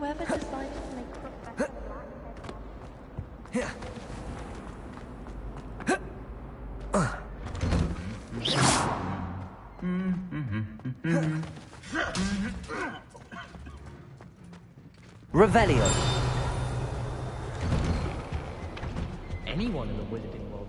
Whoever decided to make Crookback Revelio. Anyone in the wizarding world.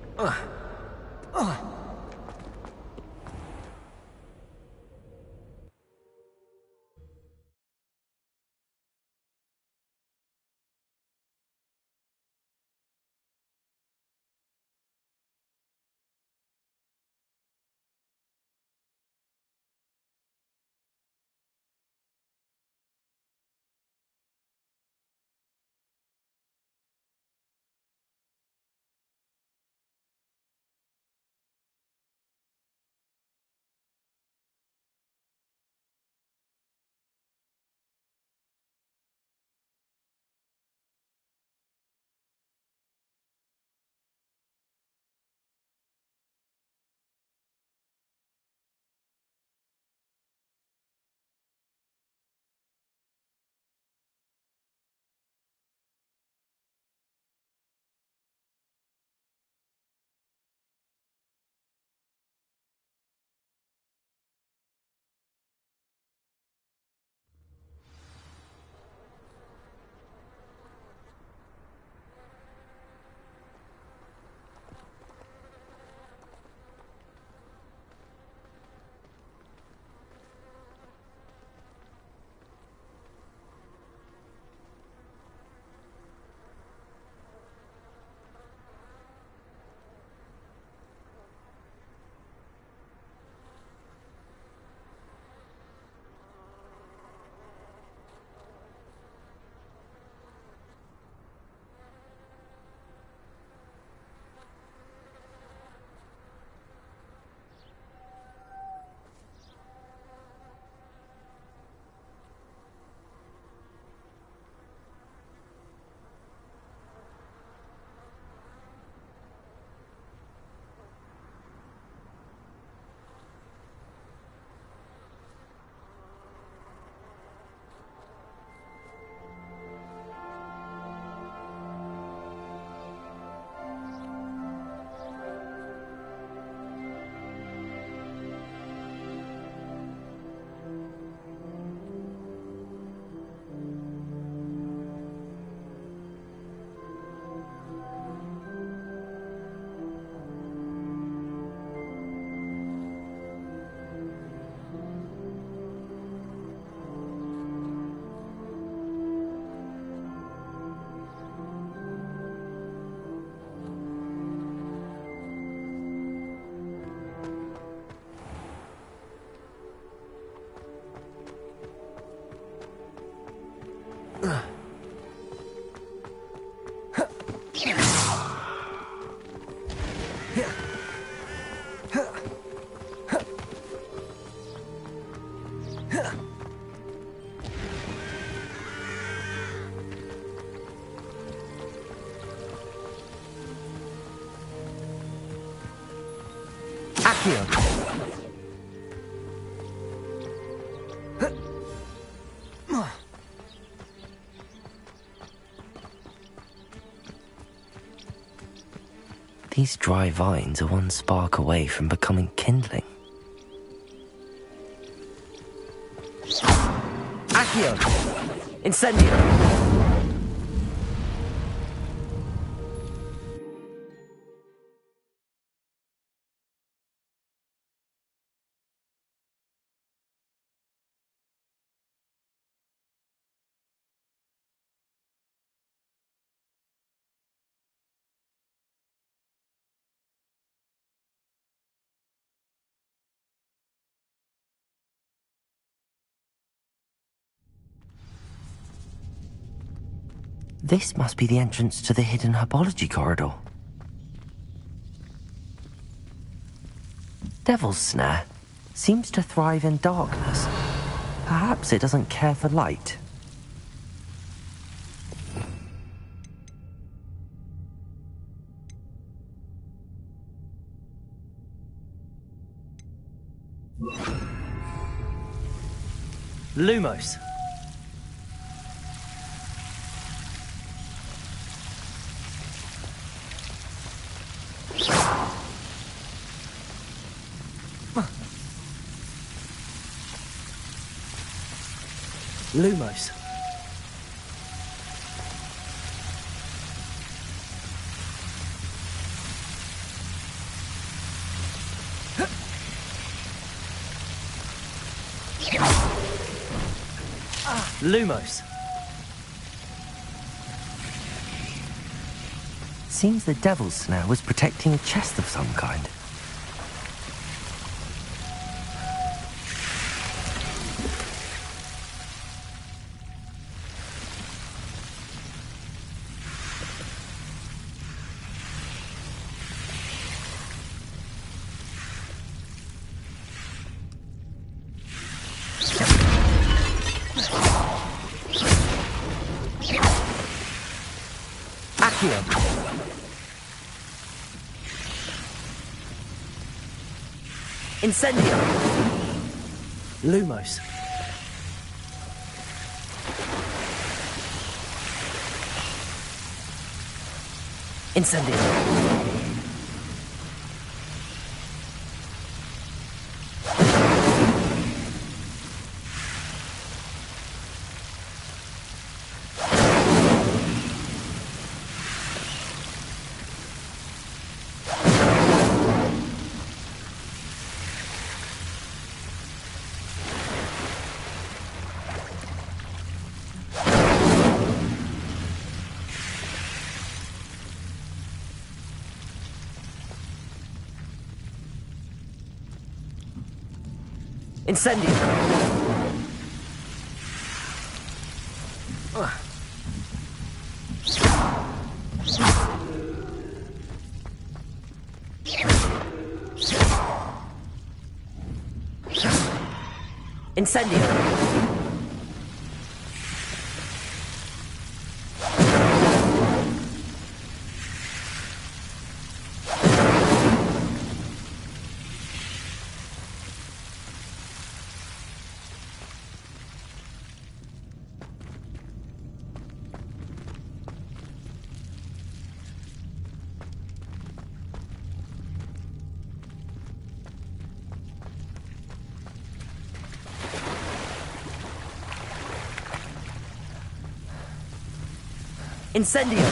These dry vines are one spark away from becoming kindling. Accio! Incendio! This must be the entrance to the hidden herbology corridor. Devil's Snare seems to thrive in darkness. Perhaps it doesn't care for light. Lumos. Lumos. Lumos. Seems the devil's snare was protecting a chest of some kind. Incendio! Lumos. Incendio! Incendio! Incendio! Incendio!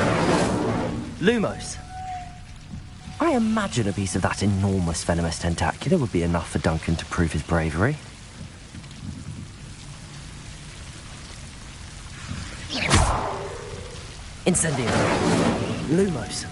Lumos. I imagine a piece of that enormous venomous tentacular would be enough for Duncan to prove his bravery. Incendio! Lumos.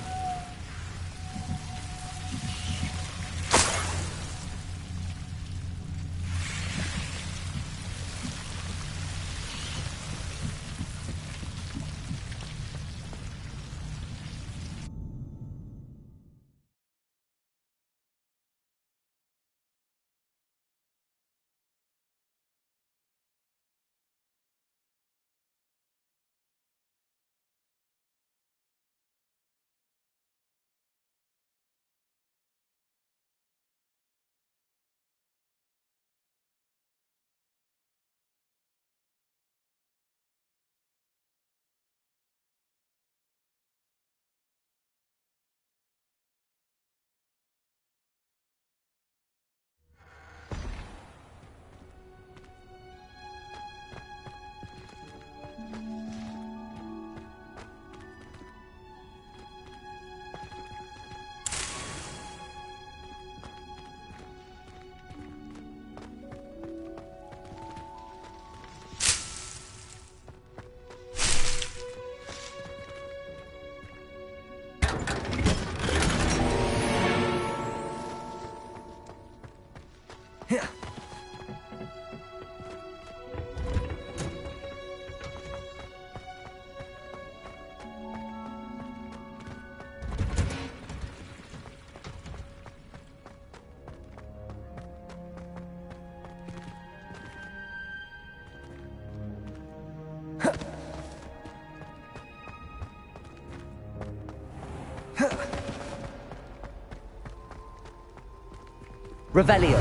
Revelio.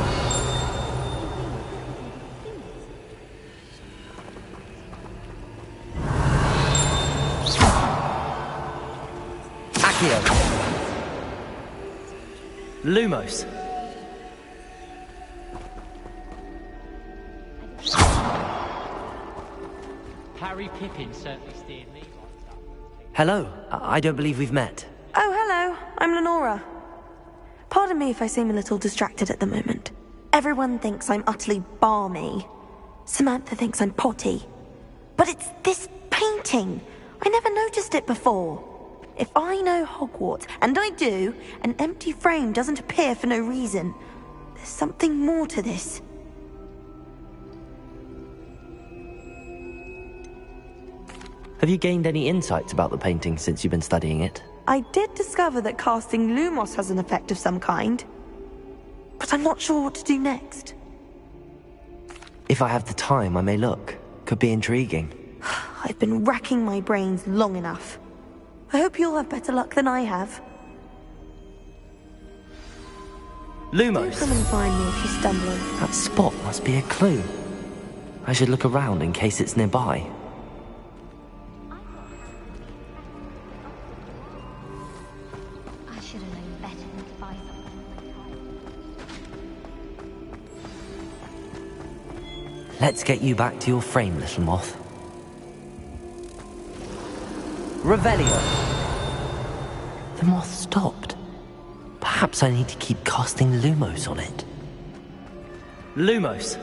Accio. Lumos. Harry Pippin certainly steered me right. Hello, I don't believe we've met. Oh, hello. I'm Lenora. Pardon me if I seem a little distracted at the moment. Everyone thinks I'm utterly balmy. Samantha thinks I'm potty. But it's this painting. I never noticed it before. If I know Hogwarts, and I do, an empty frame doesn't appear for no reason. There's something more to this. Have you gained any insights about the painting since you've been studying it? I did discover that casting Lumos has an effect of some kind. But I'm not sure what to do next. If I have the time, I may look. Could be intriguing. I've been racking my brains long enough. I hope you'll have better luck than I have. Do Lumos! come and find me if you stumble. That spot must be a clue. I should look around in case it's nearby. I should have known better than to buy something. Let's get you back to your frame, little moth. Revelio! The moth stopped. Perhaps I need to keep casting Lumos on it. Lumos!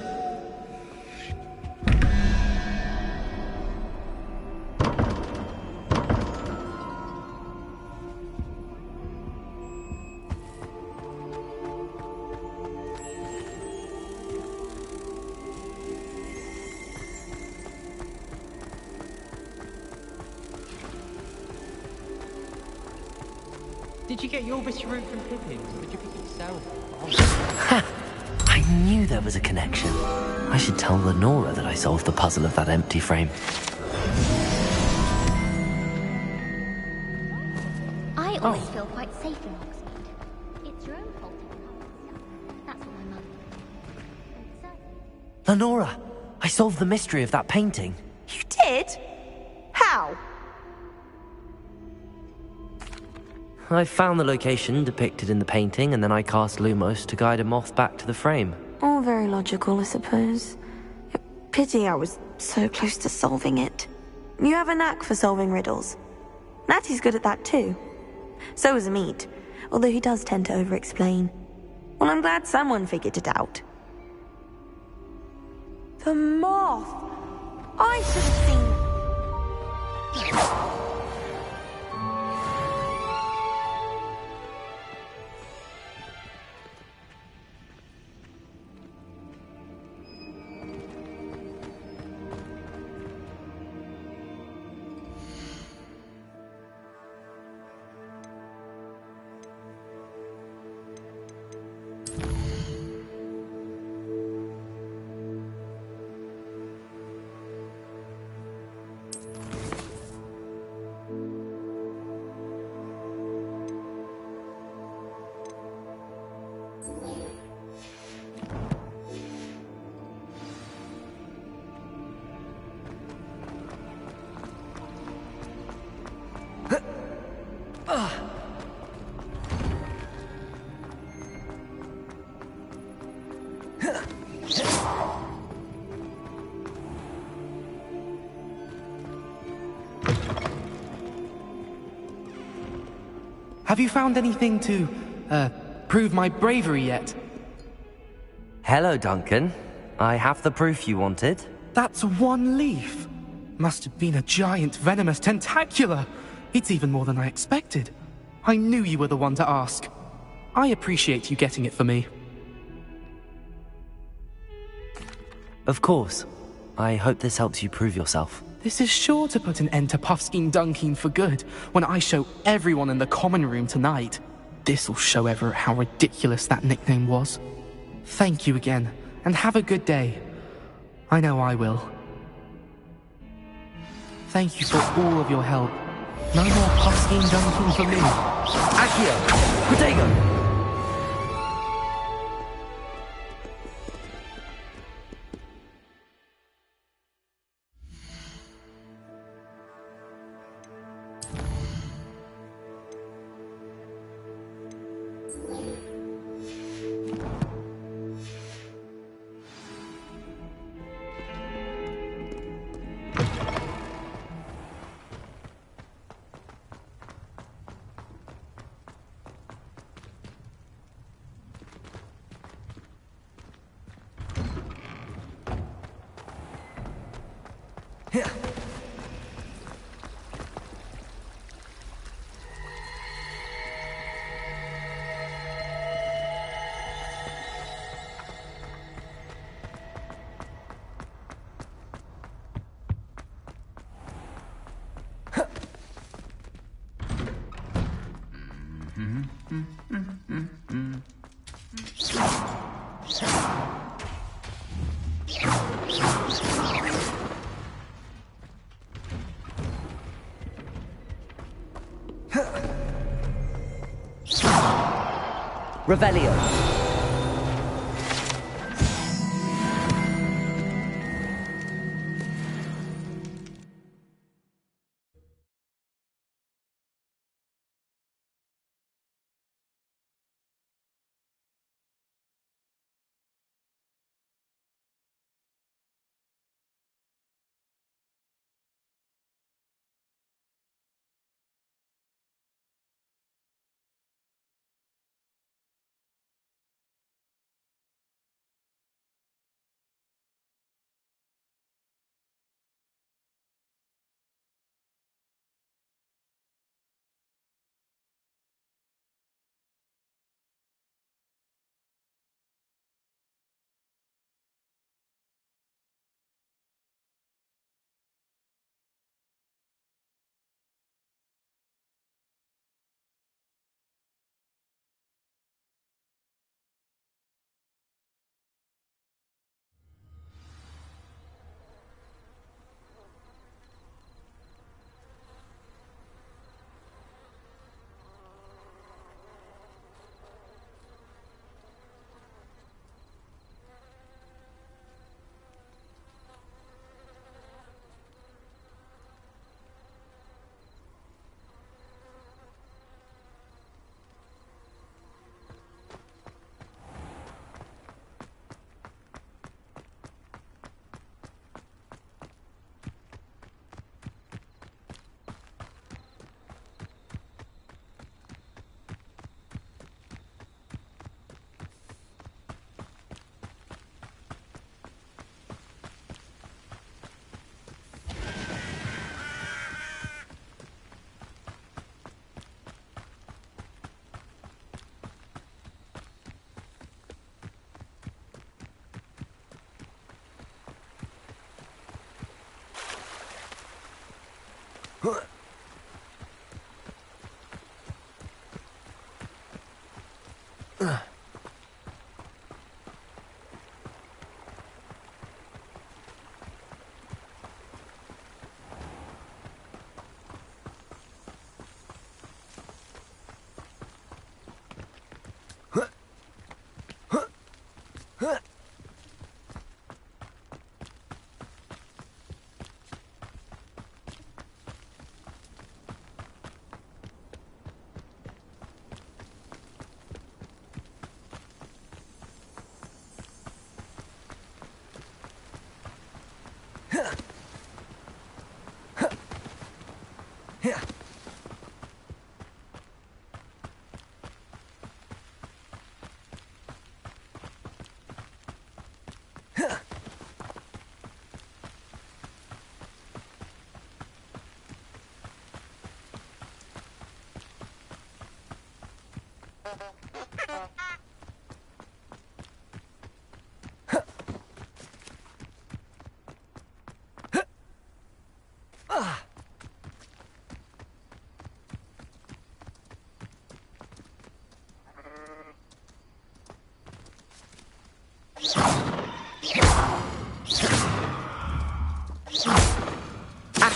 Did you get your bit root from Pippin's, or did you pick it yourself? Ha! I knew there was a connection. I should tell Lenora that I solved the puzzle of that empty frame. I always feel quite safe in Hogsmeade. It's your own fault if you can't. That's what my mum said. Lenora! I solved the mystery of that painting. You did? How? I found the location depicted in the painting, and then I cast Lumos to guide a moth back to the frame. All very logical, I suppose. Pity I was so close to solving it. You have a knack for solving riddles. Natty's good at that too. So is Amit, although he does tend to over-explain. Well, I'm glad someone figured it out. The moth! I should have seen... Have you found anything to, prove my bravery yet? Hello, Duncan. I have the proof you wanted. That's one leaf. Must have been a giant venomous tentacula. It's even more than I expected. I knew you were the one to ask. I appreciate you getting it for me. Of course. I hope this helps you prove yourself. This is sure to put an end to Puffskein Dunkin for good when I show everyone in the common room tonight. This'll show Everett how ridiculous that nickname was. Thank you again, and have a good day. I know I will. Thank you for all of your help. No more Puffskein Dunkin for me. Accio! Protego! Revelio.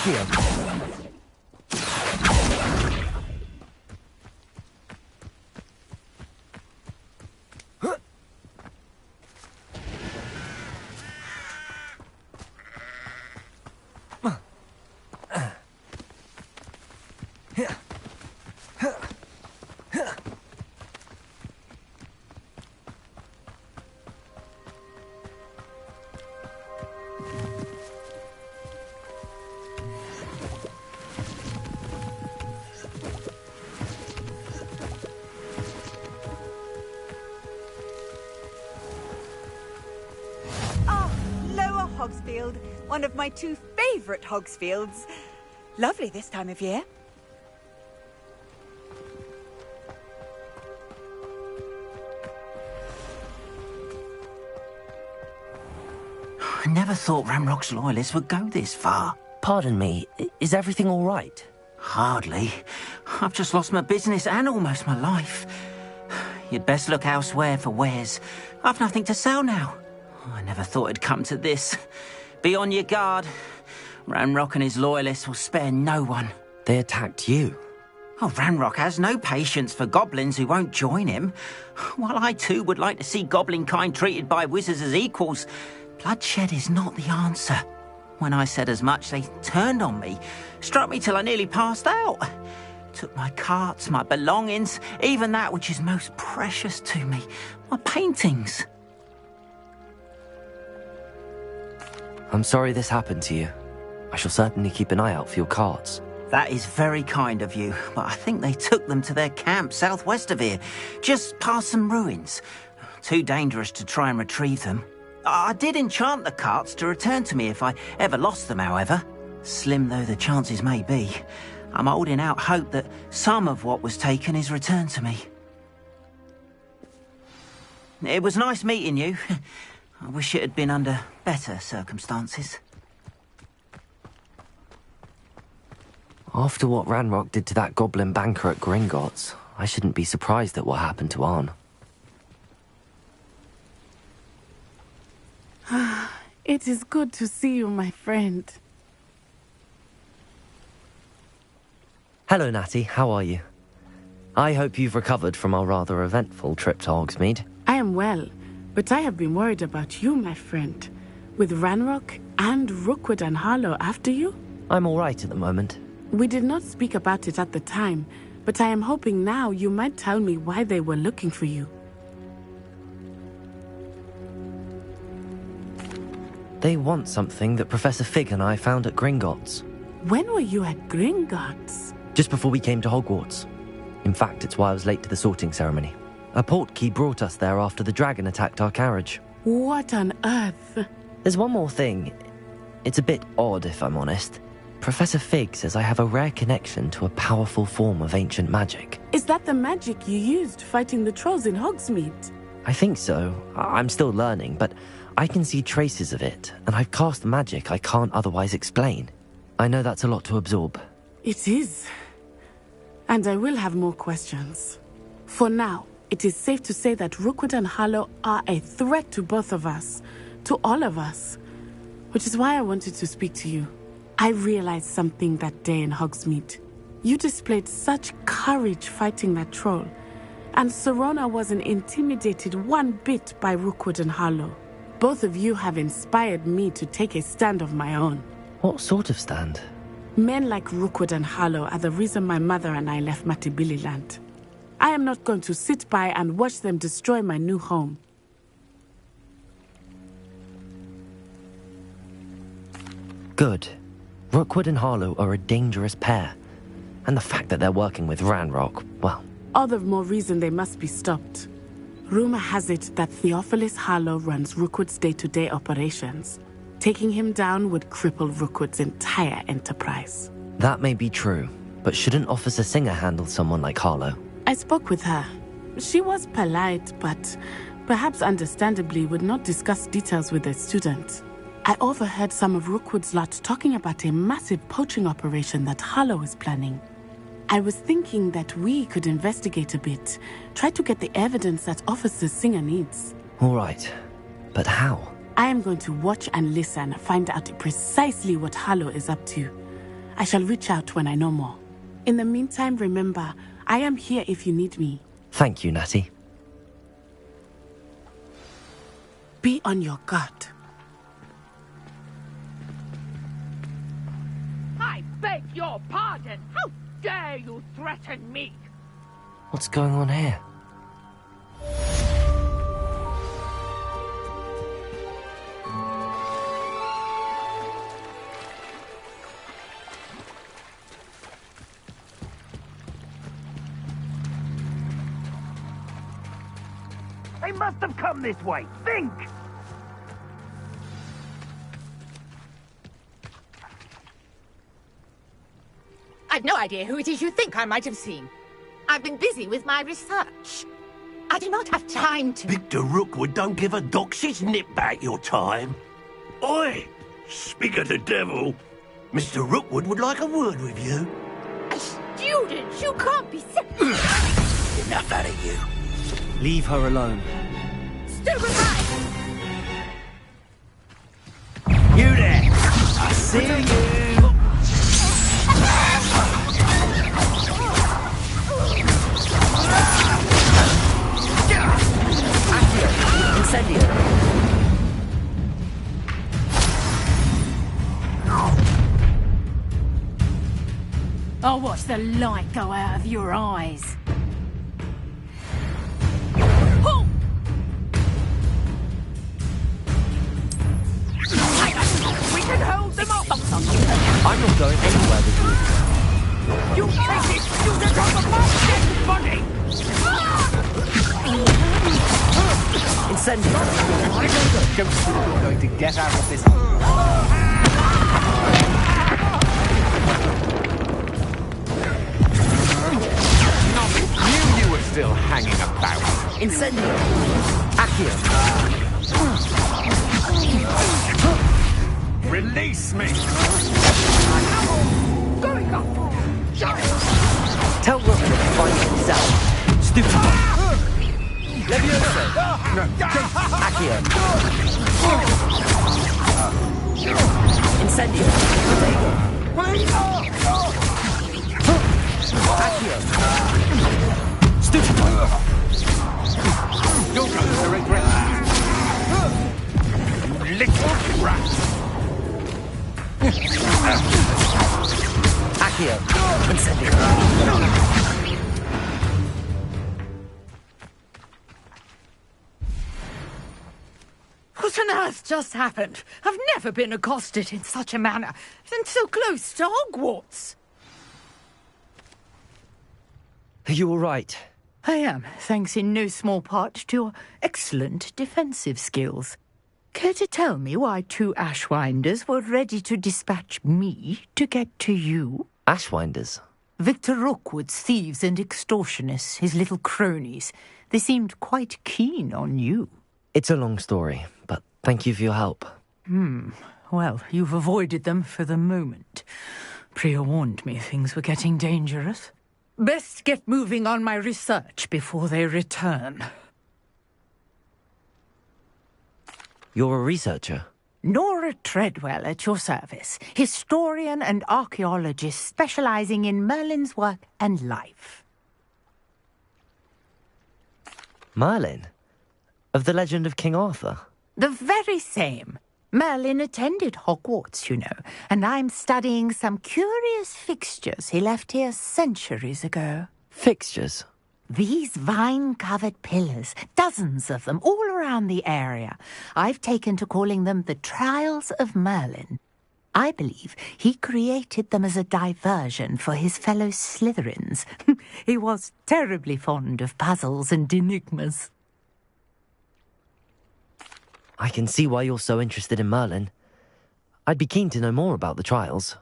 Accio. Hogsfield, one of my two favourite Hogsfields. Lovely this time of year. I never thought Ramrock's loyalists would go this far. Pardon me, is everything all right? Hardly. I've just lost my business and almost my life. You'd best look elsewhere for wares. I've nothing to sell now. I never thought it'd come to this. Be on your guard. Ranrock and his loyalists will spare no one. They attacked you. Oh, Ranrock has no patience for goblins who won't join him. While I too would like to see goblin kind treated by wizards as equals, bloodshed is not the answer. When I said as much, they turned on me, struck me till I nearly passed out. Took my carts, my belongings, even that which is most precious to me, my paintings. I'm sorry this happened to you. I shall certainly keep an eye out for your carts. That is very kind of you, but I think they took them to their camp southwest of here, just past some ruins. Too dangerous to try and retrieve them. I did enchant the carts to return to me if I ever lost them, however. Slim though the chances may be, I'm holding out hope that some of what was taken is returned to me. It was nice meeting you. I wish it had been under better circumstances. After what Ranrock did to that goblin banker at Gringotts, I shouldn't be surprised at what happened to Arn. It is good to see you, my friend. Hello, Natty. How are you? I hope you've recovered from our rather eventful trip to Hogsmeade. I am well, but I have been worried about you, my friend. With Ranrock and Rookwood and Harlow after you? I'm all right at the moment. We did not speak about it at the time, but I am hoping now you might tell me why they were looking for you. They want something that Professor Fig and I found at Gringotts. When were you at Gringotts? Just before we came to Hogwarts. In fact, it's why I was late to the sorting ceremony. A portkey brought us there after the dragon attacked our carriage. What on earth? There's one more thing. It's a bit odd, if I'm honest. Professor Fig says I have a rare connection to a powerful form of ancient magic. Is that the magic you used fighting the trolls in Hogsmeade? I think so. I'm still learning, but I can see traces of it, and I've cast magic I can't otherwise explain. I know that's a lot to absorb. It is. And I will have more questions. For now, it is safe to say that Rookwood and Harlow are a threat to both of us, to all of us, which is why I wanted to speak to you. I realized something that day in Hogsmeade. You displayed such courage fighting that troll, and Serona wasn't intimidated one bit by Rookwood and Harlow. Both of you have inspired me to take a stand of my own. What sort of stand? Men like Rookwood and Harlow are the reason my mother and I left Matibili Land. I am not going to sit by and watch them destroy my new home. Good. Rookwood and Harlow are a dangerous pair. And the fact that they're working with Ranrock, well... All the more reason they must be stopped. Rumor has it that Theophilus Harlow runs Rookwood's day-to-day operations. Taking him down would cripple Rookwood's entire enterprise. That may be true, but shouldn't Officer Singer handle someone like Harlow? I spoke with her. She was polite, but perhaps understandably would not discuss details with a student. I overheard some of Rookwood's lot talking about a massive poaching operation that Harlow is planning. I was thinking that we could investigate a bit, try to get the evidence that Officer Singer needs. All right, but how? I am going to watch and listen, find out precisely what Harlow is up to. I shall reach out when I know more. In the meantime, remember, I am here if you need me. Thank you, Natty. Be on your guard. I beg your pardon! How dare you threaten me? What's going on here? They must have come this way. Think! I've no idea who it is you think I might have seen. I've been busy with my research. I do not have time to... Victor Rookwood don't give a doxy's nip back your time. Oi! Speak of the devil. Mr. Rookwood would like a word with you. students! You can't be Enough out of you. Leave her alone. Stupefy! You there! I see you! Incendio. I'll watch the light go out of your eyes. We can hold them off! I'm not going anywhere with you. You crazy student of the dead body! Incendio. Don't think you're going to get out of this. Knew you were still hanging about. Incendio. Accio. Release me! Going up! Tell Rook to find himself. Stupid. Leviosa. Accio. Incendio. Accio. Stupid. You're going to regret that. You little rat! Accio. Incendio. What on earth just happened? I've never been accosted in such a manner, and so close to Hogwarts. Are you all right? I am, thanks in no small part to your excellent defensive skills. Care to tell me why two Ashwinders were ready to dispatch me to get to you? Ashwinders? Victor Rookwood's thieves and extortionists, his little cronies. They seemed quite keen on you. It's a long story, but thank you for your help. Well, you've avoided them for the moment. Priya warned me things were getting dangerous. Best get moving on my research before they return. You're a researcher? Nora Treadwell at your service, historian and archaeologist specializing in Merlin's work and life. Merlin? Of the legend of King Arthur? The very same. Merlin attended Hogwarts, you know, and I'm studying some curious fixtures he left here centuries ago. Fixtures? These vine-covered pillars, dozens of them, all around the area. I've taken to calling them the Trials of Merlin. I believe he created them as a diversion for his fellow Slytherins. He was terribly fond of puzzles and enigmas. I can see why you're so interested in Merlin. I'd be keen to know more about the trials.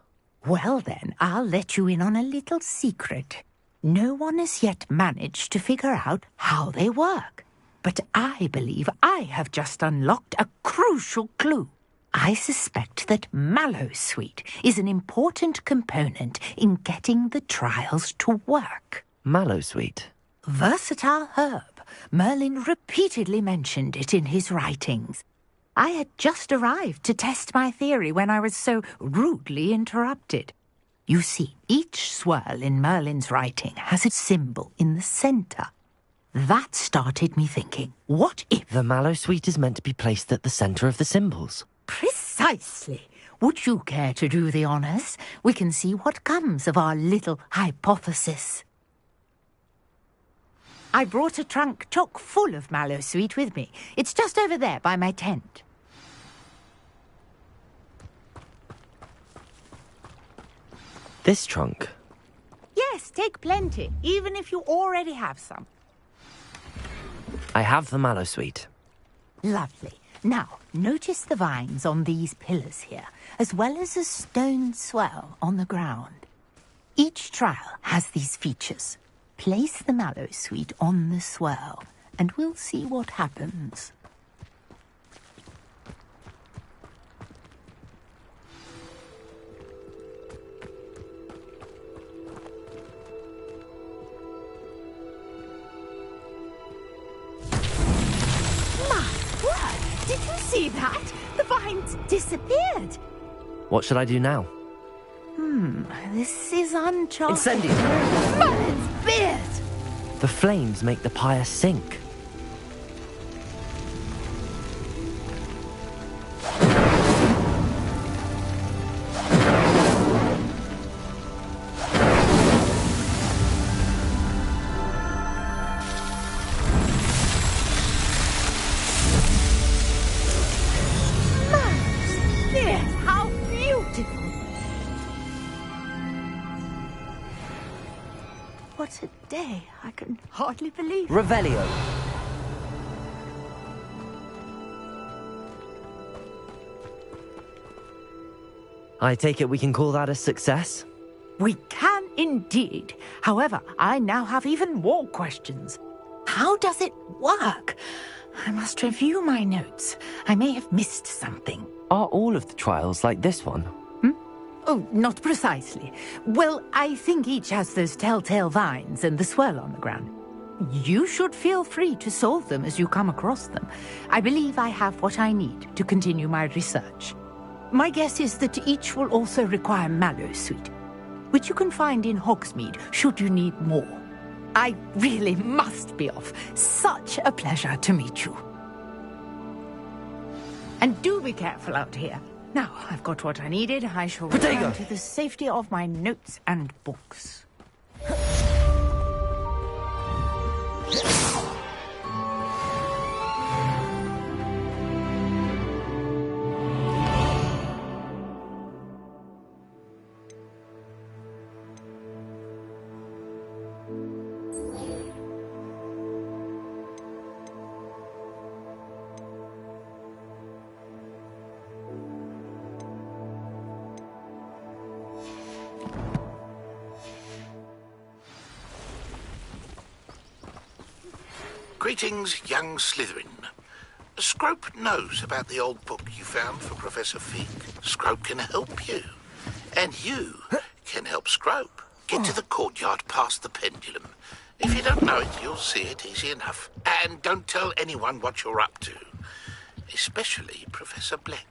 Well then, I'll let you in on a little secret. No one has yet managed to figure out how they work. But I believe I have just unlocked a crucial clue. I suspect that Mallowsweet is an important component in getting the trials to work. Mallowsweet? Versatile herb. Merlin repeatedly mentioned it in his writings. I had just arrived to test my theory when I was so rudely interrupted. You see, each swirl in Merlin's writing has a symbol in the centre. That started me thinking, what if... The Mallowsweet is meant to be placed at the centre of the symbols. Precisely. Would you care to do the honours? We can see what comes of our little hypothesis. I brought a trunk chock full of Mallowsweet with me. It's just over there by my tent. This trunk? Yes, take plenty, even if you already have some. I have the Mallowsweet. Lovely. Now, notice the vines on these pillars here, as well as a stone swell on the ground. Each trial has these features. Place the Mallowsweet on the swirl, and we'll see what happens. See that? The vines disappeared. What should I do now? This is uncharted. Incendio! Merlin's beard! The flames make the pyre sink. Merlin's beard! How beautiful! What a day. I can hardly believe it. Revelio. I take it we can call that a success? We can indeed. However, I now have even more questions. How does it work? I must review my notes. I may have missed something. Are all of the trials like this one? Oh, not precisely. Well, I think each has those telltale vines and the swirl on the ground. You should feel free to solve them as you come across them. I believe I have what I need to continue my research. My guess is that each will also require Mallowsweet, which you can find in Hogsmeade should you need more. I really must be off. Such a pleasure to meet you. And do be careful out here. Now, I've got what I needed. I shall return to the safety of my notes and books. Greetings, young Slytherin. Scrope knows about the old book you found for Professor Fig. Scrope can help you. And you can help Scrope. Get to the courtyard past the pendulum. If you don't know it, you'll see it easy enough. And don't tell anyone what you're up to. Especially Professor Black.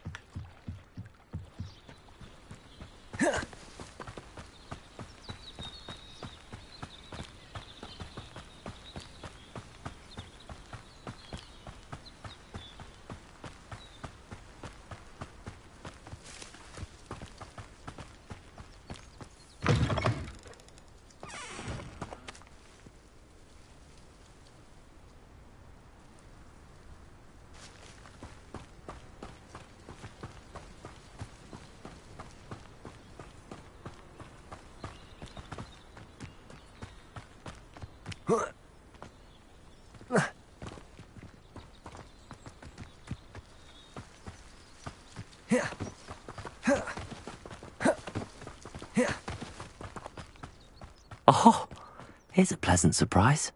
Oh, here's a pleasant surprise.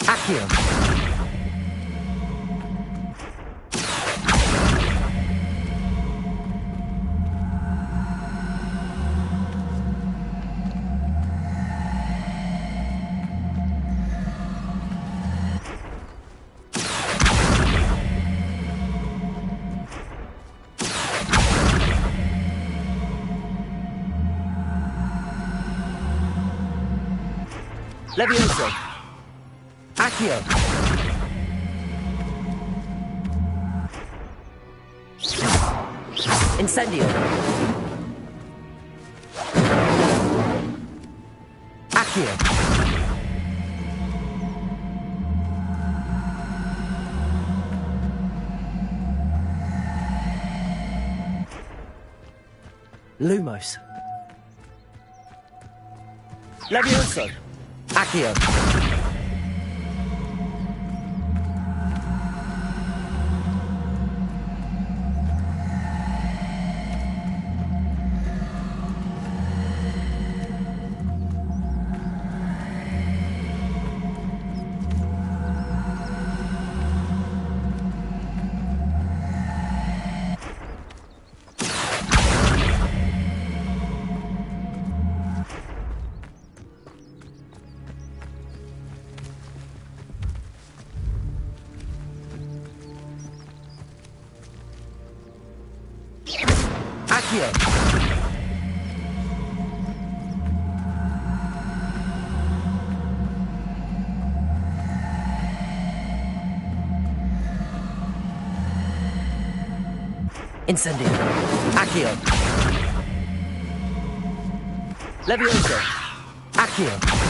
Accio. Levioso. Accio. Incendio. Accio. Lumos. Levioso. Accio. Accio! Incendio. Accio. Levioso. Accio.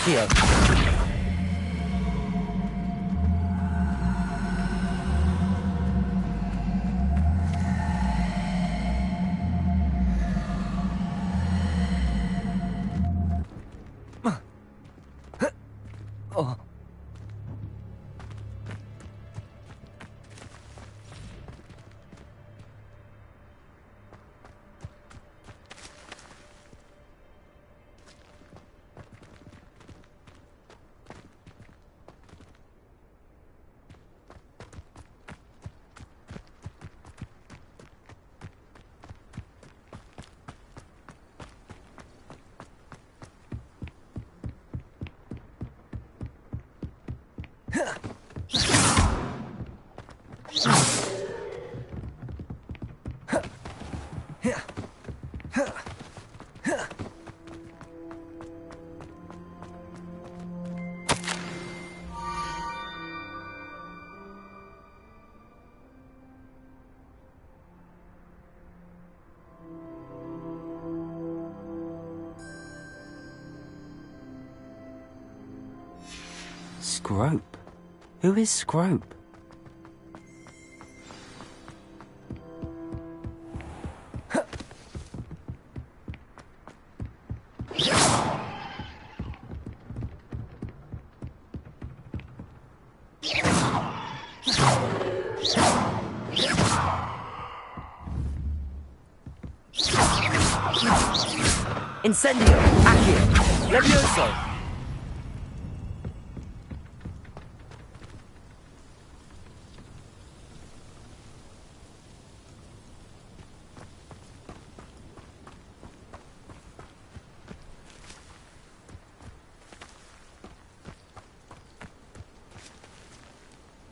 Accio. Oh. Scrope? Who is Scrope? Incendio! Accio! Levioso!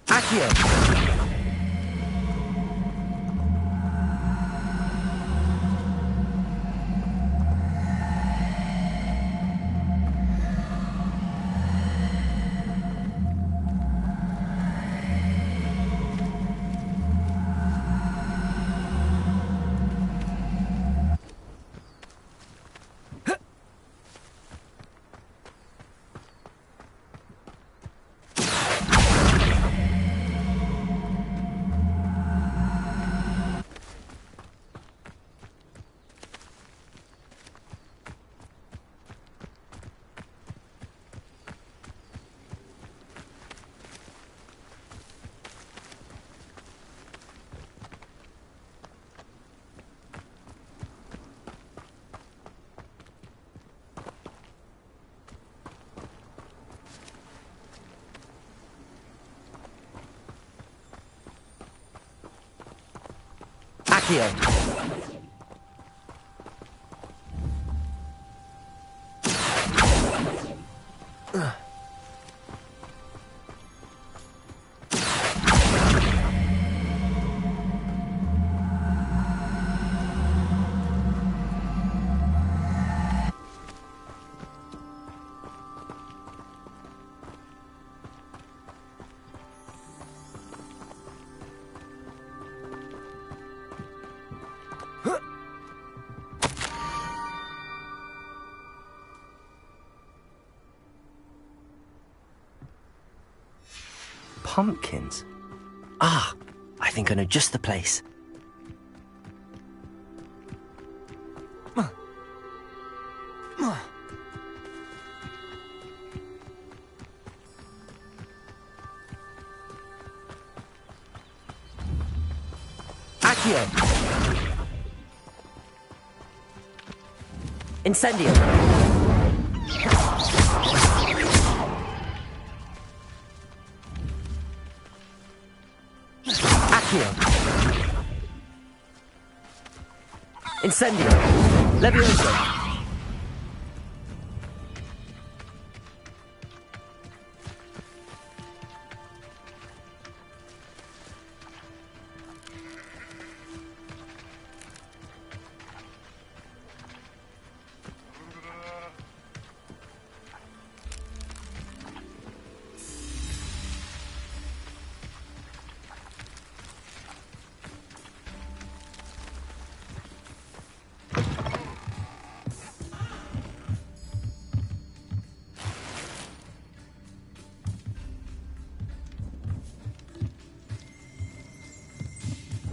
Accio! Accio! pumpkins. Ah, I think I know just the place. Accio! Incendio! Accio! Incendio! Levioso!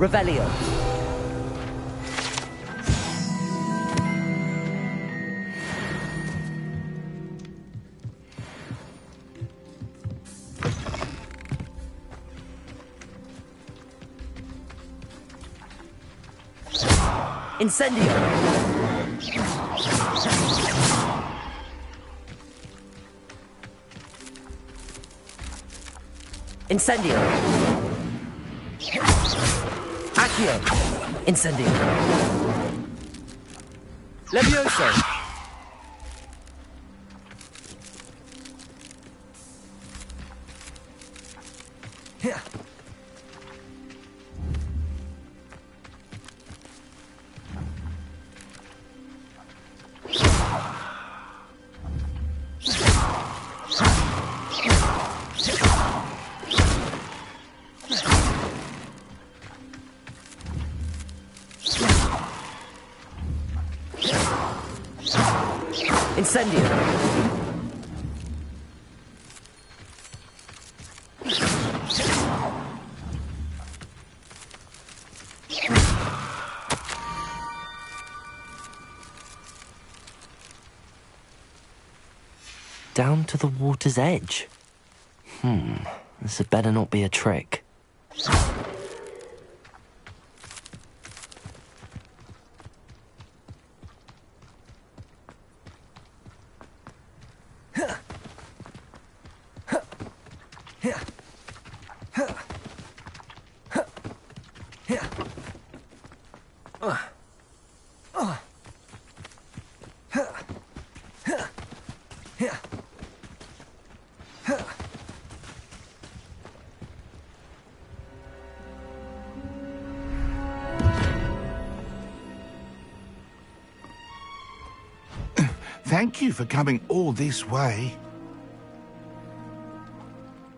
Revelio. Incendio. Incendio. Accio. Incendio. Levioso. Here. Incendio. Down to the water's edge. This had better not be a trick. Thank you for coming all this way.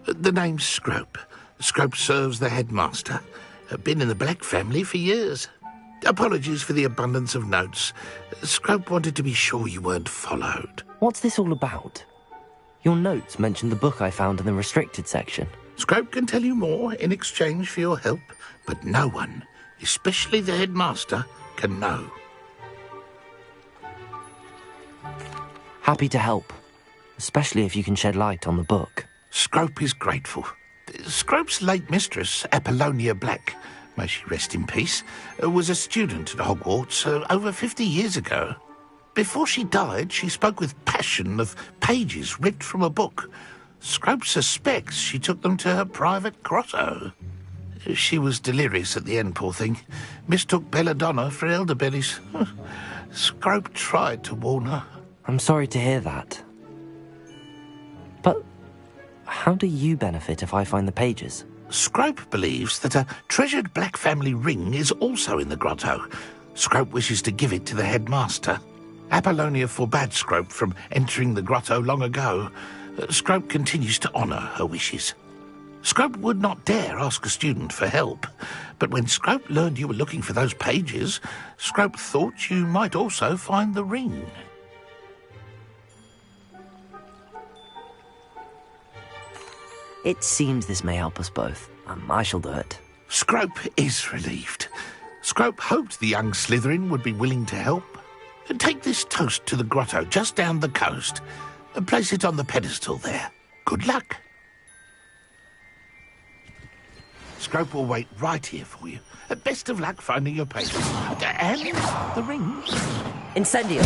The name's Scrope. Scrope serves the headmaster. Been in the Black family for years. Apologies for the abundance of notes. Scrope wanted to be sure you weren't followed. What's this all about? Your notes mentioned the book I found in the restricted section. Scrope can tell you more in exchange for your help, but no one, especially the headmaster, can know. Happy to help, especially if you can shed light on the book. Scrope is grateful. Scrope's late mistress, Apollonia Black, may she rest in peace, was a student at Hogwarts over 50 years ago. Before she died, she spoke with passion of pages ripped from a book. Scrope suspects she took them to her private grotto. She was delirious at the end, poor thing. Mistook belladonna for elderberries. Scrope tried to warn her. I'm sorry to hear that. But how do you benefit if I find the pages? Scrope believes that a treasured Black family ring is also in the grotto. Scrope wishes to give it to the headmaster. Apollonia forbade Scrope from entering the grotto long ago. Scrope continues to honour her wishes. Scrope would not dare ask a student for help, but when Scrope learned you were looking for those pages, Scrope thought you might also find the ring. It seems this may help us both. I shall do it. Scrope is relieved. Scrope hoped the young Slytherin would be willing to help. Take this toast to the grotto just down the coast and place it on the pedestal there. Good luck. Scrope will wait right here for you. Best of luck finding your papers. And the rings. Incendio!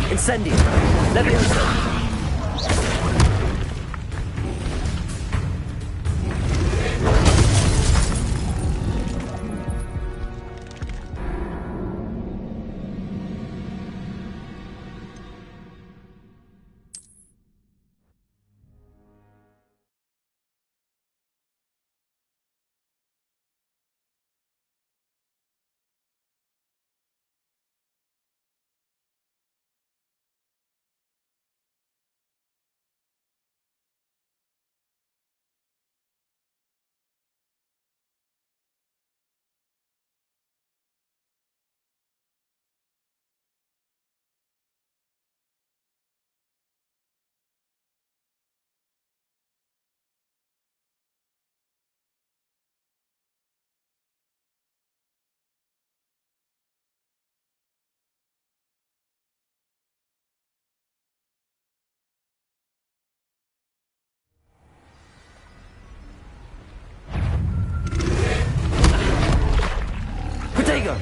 Incendio! Levioso! Protego!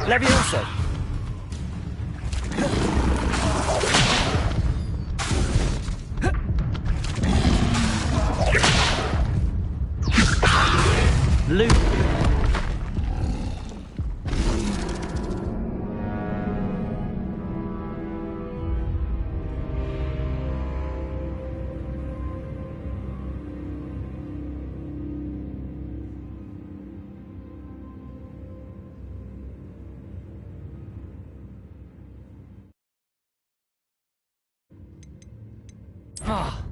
Leviosa! Luke. Ah.